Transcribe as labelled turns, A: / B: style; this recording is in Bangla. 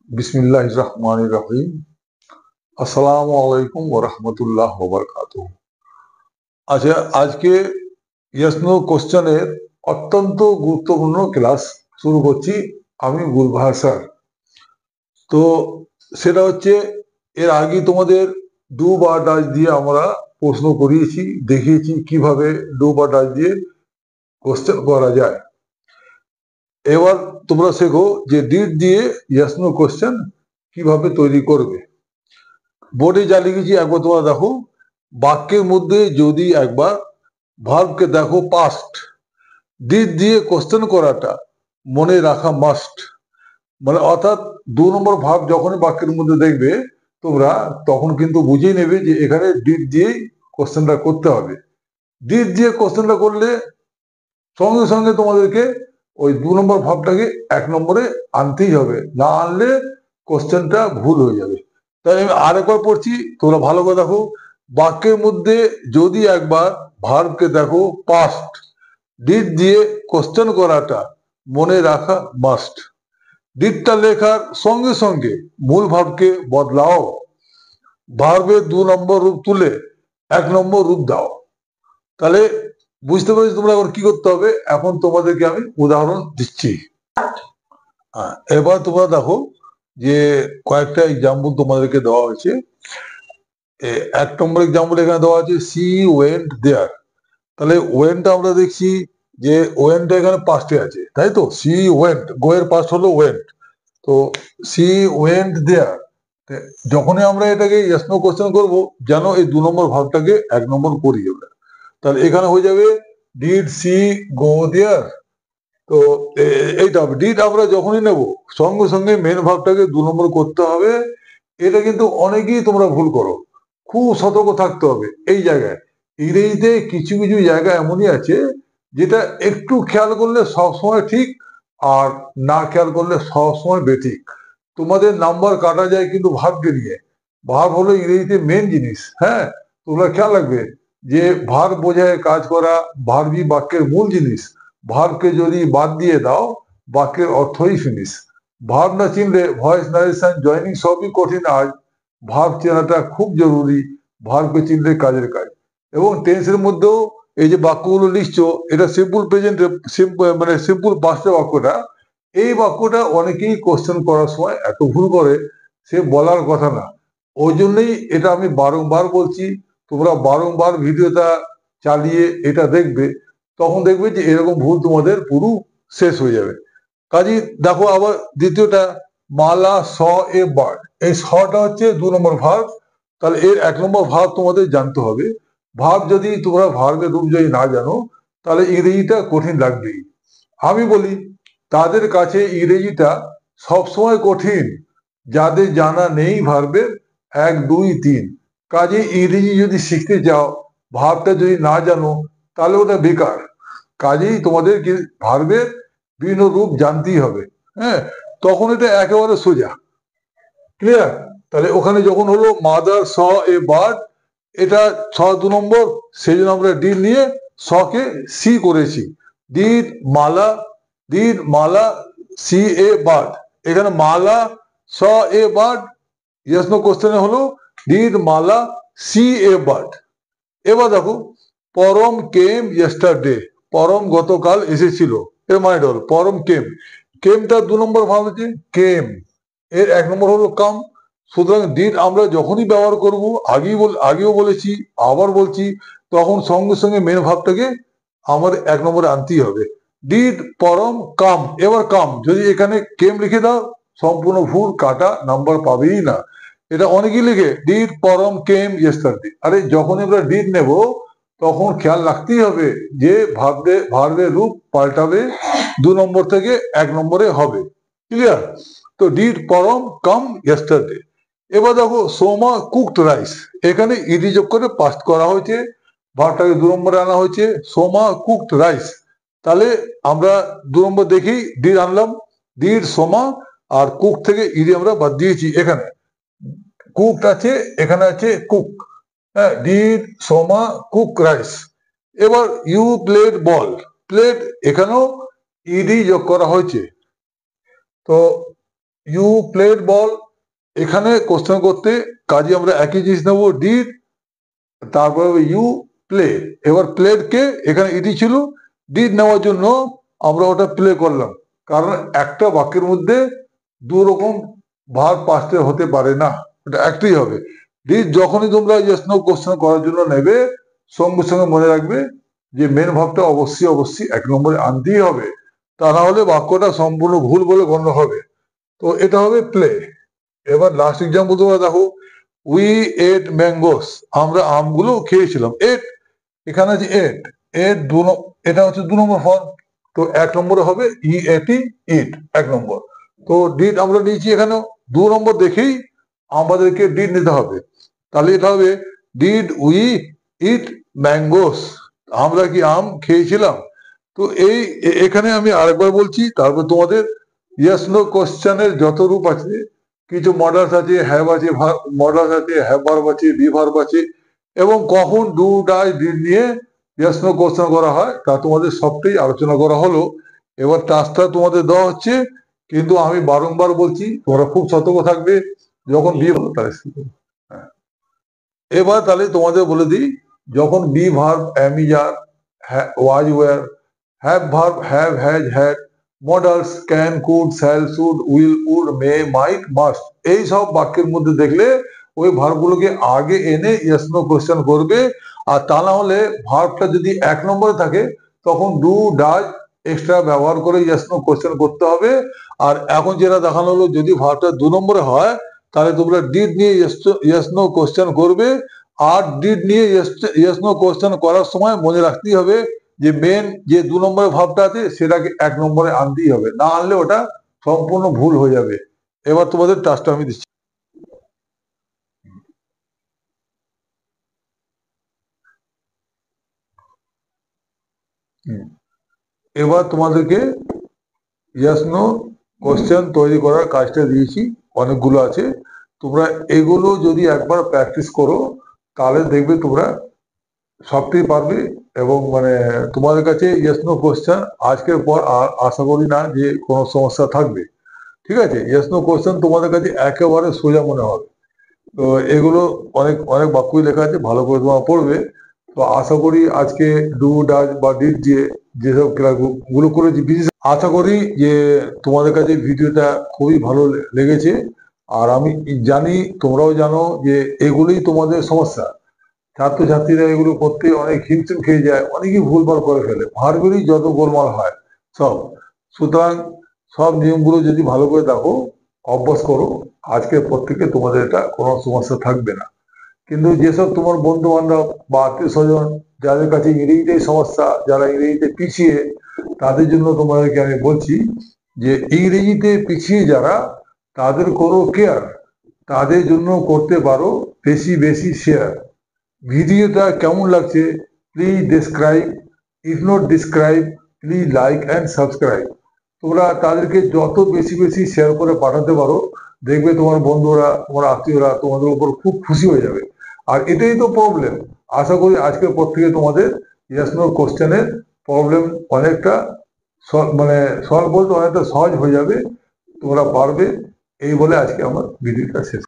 A: बिस्मिल्लाहिर रहमानिर रहीम। আসসালামু আলাইকুম ওয়া রাহমাতুল্লাহ ওয়া বারাকাতুহু। আচ্ছা, আজকে ইয়েস নো কোশ্চেনের অত্যন্ত গুরুত্বপূর্ণ ক্লাস শুরু করছি আমি গুলবাহার স্যার। তো সেটা হচ্ছে, এর আগে তোমাদের ডু বা ডাচ দিয়ে আমরা প্রশ্ন করিয়েছি, দেখিয়েছি কিভাবে ডু বা ডাচ দিয়ে কোশ্চেন করা যায়। এবার তোমরা শেখো যে ডিড দিয়ে ইয়েস নো কোশ্চেন কিভাবে তৈরি করবে। বোর্ডে যা লিখেছি একবার তোমরা দেখো। বাক্যের মধ্যে যদি একবার ভার্বকে দেখো পাস্ট, ডিড দিয়ে কোশ্চেন করাটা মনে রাখা মাস্ট। মানে অর্থাৎ 2 নম্বর ভার্ব যখনই বাক্যের মধ্যে দেখবে তোমরা, তখন কিন্তু বুঝিয়ে নেবে যে এখানে ডিড দিয়েই কোশ্চেনটা করতে হবে। ডিড দিয়ে কোশ্চেনটা করলে সঙ্গে সঙ্গে তোমাদেরকে ওই 2 নম্বর ভাবটাকে 1 নম্বরে আনতেই হবে, না আনলে কোশ্চেনটা ভুল হয়ে যাবে। তাই আমি আরেকবার পড়ছি, তোমরা ভালো করে দেখো। বাক্যের মধ্যে যদি একবার ভার্বকে দেখো পাস্ট, ডিড দিয়ে কোশ্চেন করাটা মনে রাখা মাস্ট। ডিডটা লেখার সঙ্গে সঙ্গে মূল ভাবকে বদলাও, ভার্বের 2 নম্বর রূপ তুলে 1 নম্বর রূপ দাও। তাহলে বুঝতে পারছি তোমরা এখন কি করতে হবে। এখন তোমাদেরকে আমি উদাহরণ দিচ্ছি। এবার তোমরা দেখো যে কয়েকটা এক্সাম্পল তোমাদেরকে দেওয়া হয়েছে। 1 নম্বর এক্সাম্পল এখানে দেওয়া আছে, সি ওয়েন্ট দেয়ার। তাহলে ওয়েন্টটা আমরা দেখছি যে ওয়েন্টটা এখানে পাস্টে আছে, তাই তো। সি ওয়েন্ট, গো এর পাস্ট হলো ওয়েন্ট। তো সি ওয়েন্ট দেয়ার, যখনই আমরা এটাকে ইয়েস নো কোশ্চেন করবো, যেন এই 2 নম্বর ভাবটাকে 1 নম্বর করি আমরা। তাহলে এখানে হয়ে যাবে ডিড সি গো দেয়ার। তো এইটা হবে ডিড। আমরা যখনই নেব সঙ্গে সঙ্গে মেন ভাবটাকে 2 নম্বর করতে হবে। এটা কিন্তু অনেকেই তোমরা ভুল করো, খুব সতর্ক থাকতে হবে এই জায়গায়। ইংরেজিতে কিছু কিছু জায়গা এমনই আছে যেটা একটু খেয়াল করলে সবসময় ঠিক, আর না খেয়াল করলে সবসময় বেঠিক। তোমাদের নাম্বার কাটা যায় কিন্তু ভাবকে নিয়ে। ভাব হলো ইংরেজিতে মেন জিনিস। হ্যাঁ, তোমরা খেয়াল রাখবে যে ভার বোঝায় কাজ করা, ভার্বই বাক্যের মূল জিনিস। ভার্বকে যদি বাদ দিয়ে দাও, বাক্যের অর্থই ফিনিশ। ভার্ব না চিনলে ভয়েস নারেশন জয়নিং সবই কঠিন আজ। ভার্ব চেনাটা খুব জরুরি, ভার্বকে চিনলে কাজের কাজ। এবং টেন্সের মধ্যেও এই যে বাক্যগুলো লিখছো, এটা সিম্পল প্রেজেন্ট, মানে সিম্পল পাস্টের বাক্যটা। এই বাক্যটা অনেকেই কোশ্চেন করার সময় এত ভুল করে, সে বলার কথা না। ওই জন্যই এটা আমি বারংবার বলছি, তোমরা বারংবার ভিডিওটা চালিয়ে এটা দেখবে, তখন দেখবে যে এরকম ভুল তোমাদের পুরো শেষ হয়ে যাবে। কাজী দেখো আবার দ্বিতীয়টা, মালা স এ বার্ড। এই সটা হচ্ছে 2 নম্বর ভার্ব। তাহলে এর 1 নম্বর ভার্ব তোমাদের জানতে হবে। ভার্ব যদি তোমরা ভার্বের রূপ যদি না জানো, তাহলে ইংরেজিটা কঠিন লাগবেই। আমি বলি, তাদের কাছে ইংরেজিটা সবসময় কঠিন যাদের জানা নেই ভার্বের 1, 2, 3। কাজে ইংরেজি যদি শিখতে যাও, ভার্বটা যদি না জানো, তাহলে ওটা বেকার। কাজেই তোমাদের ভার্বের বিভিন্ন রূপ জানতেই হবে। হ্যাঁ, তখন এটা একেবারে সোজা। ক্লিয়ার? তাহলে ওখানে যখন হলো মাদার স এ বার্ড, এটা 2 নম্বর, সেই জন্য আমরা ডিড নিয়ে কে সি করেছি। Did Mala, did Mala see a bird. এখানে Mala saw a bird, yes no কোশ্চেনে হলো did Mala see a bird. এবার দেখো, পরম কেম ইয়েস্টারডে। পরম গতকাল এসেছিল, এর মানে হলো পরম কেম। কেমটা 2 নম্বর ভাব হচ্ছে কেম, এর 1 নম্বর হলো কাম। সুতরাং ডিড আমরা যখনই ব্যবহার করব, আগেও বলেছি আবার বলছি, তখন সঙ্গে সঙ্গে মেন ভাবটাকে আমাদের 1 নম্বরে আনতেই হবে। ডিড পরম কাম। এবার কাম যদি এখানে কেম লিখে দাও, সম্পূর্ণ ভুল, কাটা, নাম্বার পাবেই না। এটা অনেকেই লিখে ডিড পরম কেম ইয়েস্টারডে। আরে যখন আমরা ডিড নেব, তখন খেয়াল রাখতেই হবে যে ভার্বের রূপ পাল্টাবে, 2 নম্বর থেকে 1 নম্বরে হবে। ক্লিয়ার? তো ডিড পরম কাম ইয়েস্টারডে। এবার দেখো, সোমা কুকড রাইস। এখানে ইডি যোগ করে পাস্ট করা হয়েছে, ভার্বটাকে 2 নম্বরে আনা হয়েছে, সোমা কুকড রাইস। তাহলে আমরা 2 নম্বর দেখি ডিড আনলাম, ডিড সোমা, আর কুক থেকে ইডি আমরা বাদ দিয়েছি। এখানে কুকড আছে, এখানে আছে কুক। হ্যাঁ, ডিড সোমা কুক রাইস। এবার ইউ প্লেড বল। প্লেড, এখানেও ইডি যোগ করা হয়েছে। তো ইউ প্লেড বল, এখানে কোশ্চেন করতে কাজে আমরা একই জিনিস নেবো, ডিড, তারপরে ইউ প্লে। এবার প্লেড কে এখানে ইটি ছিল, ডিড নেওয়ার জন্য আমরা ওটা প্লে করলাম, কারণ একটা বাক্যের মধ্যে দু রকম ভার্ব পাস্টে হতে পারে না, এটা একটাই হবে। ডিড যখনই তোমরা ইয়েস নো কোশ্চেন করার জন্য নেবে, সঙ্গে সঙ্গে মনে রাখবে যে মেন ভাবটা অবশ্যই অবশ্যই এক নম্বরে আনতেই হবে, তা না হলে বাক্যটা সম্পূর্ণ ভুল বলে গণ্য হবে। তো এটা হবে প্লে। এবার লাস্ট এক্সাম্পল তোমরা দেখো, উই এট ম্যাঙ্গোস, আমরা আমগুলো খেয়েছিলাম। এট, এখানে আছে এট, এট এটা হচ্ছে 2 নম্বর ফর্ম, তো 1 নম্বরে হবে ই এটি ইট, 1 নম্বর। তো ডিড আমরা নিয়েছি এখানেও, 2 নম্বর দেখেই আমাদেরকে ডিড নিতে হবে। তাহলে এটা হবে ডিড উই ইট ম্যাঙ্গোস, আমরা কি আম খেয়েছিলাম। তো এখানে আমি আরেকবার বলছি, তারপর তোমাদের ইয়েস নো কোশ্চেনের যত রূপ আছে, কিছু মডালস আছে, হ্যাভ আছে, মডালস আছে, হ্যাভ ভার্ব আছে, বি ভার্ব আছে, এবং কখন ডু ডাই ডিড নিয়ে ইয়েস নো কোশ্চেন করা হয় তা তোমাদের সবটাই আলোচনা করা হলো। এবার টাস্কটা তোমাদের দেওয়া হচ্ছে, কিন্তু আমি বারংবার বলছি তোমরা খুব সতর্ক থাকবে যখন বি হলো তাহলে। হ্যাঁ, এবার তাহলে তোমাদের বলে দিই, যখন be verb am is are, was were, have verb have has had, modals can could shall should will would may might must, এই সব বাক্যের মধ্যে দেখলে ওই ভার্বগুলোকে আগে এনে ইয়েস নো কোশ্চেন করবে। আর তা না হলে ভার্বটা যদি 1 নম্বরে থাকে তখন ডু ডাজ এক্সট্রা ব্যবহার করে ইয়েস নো কোশ্চেন করতে হবে। আর এখন যেটা দেখানো হলো, যদি ভার্বটা 2 নম্বরে হয় তাহলে তোমরা ডিড নিয়ে ইয়েস নো কোশ্চেন করবে। আর ডিড নিয়ে ইয়েস নো কোশ্চেন করার সময় মনে রাখতেই হবে যে মেন যে 2 নম্বরের ভাবটা আছে সেটাকে 1 নম্বরে আনতেই হবে, না আনলে ওটা সম্পূর্ণ ভুল হয়ে যাবে। এবার তোমাদের টাস্কটা আমি দিচ্ছি। এবার তোমাদেরকে ইয়েস নো কোশ্চেন তৈরি করার কাজটা দিয়েছি, অনেকগুলো আছে। তোমরা এগুলো যদি একবার প্র্যাকটিস করো তাহলে দেখবে তোমরা সবটাই পারবে। এবং মানে তোমাদের কাছে ইয়েস নো কোশ্চেন আজকের পর আর আশা করি না যে কোনো সমস্যা থাকবে। ঠিক আছে, ইয়েস নো কোশ্চেন তোমাদের কাছে একেবারে সোজা মনে হবে। তো এগুলো অনেক অনেক বাক্যই লেখা আছে, ভালো করে তোমরা পড়বে। তো আশা করি আজকে ডু ডাজ বা ডিড দিয়ে যেসব ক্লাসগুলো করেছি, বিশেষ আশা করি যে তোমাদের কাছে ভিডিওটা খুবই ভালো লেগেছে। আর আমি জানি তোমরাও জানো যে এগুলোই তোমাদের সমস্যা, ছাত্রছাত্রীরা এগুলো করতে অনেক হিমশিম খেয়ে যায়, অনেকেই ভুলভাল করে ফেলে, ভার্বেরই যত গোলমাল হয় সব। সুতরাং সব নিয়মগুলো যদি ভালো করে দেখো, অভ্যাস করো, আজকের পর থেকে তোমাদের এটা কোনো সমস্যা থাকবে না। কিন্তু যেসব তোমার বন্ধু বান্ধব বা আত্মীয় স্বজন যাদের কাছে ইংরেজিতে সমস্যা, যারা ইংরেজিতে পিছিয়ে, তাদের জন্য তোমাদেরকে আমি বলছি যে ইংরেজিতে পিছিয়ে যারা, তাদের করো কেয়ার, তাদের জন্য করতে পারো বেশি বেশি শেয়ার। ভিডিওটা কেমন লাগছে please describe, if not describe please like and subscribe. তোমরা তাদেরকে যত বেশি বেশি শেয়ার করে পাঠাতে পারো, দেখবে তোমার বন্ধুরা, তোমার আত্মীয়রা তোমাদের উপর খুব খুশি হয়ে যাবে। আর এটাই তো প্রবলেম। আশা করি আজকের পর থেকে তোমাদের ইয়েস নো কোশ্চেনের প্রবলেম অনেকটা মানে সলভ বলতে অনেকটা সহজ হয়ে যাবে, তোমরা পারবে। এই বলে আজকে আমার ভিডিওটা শেষ।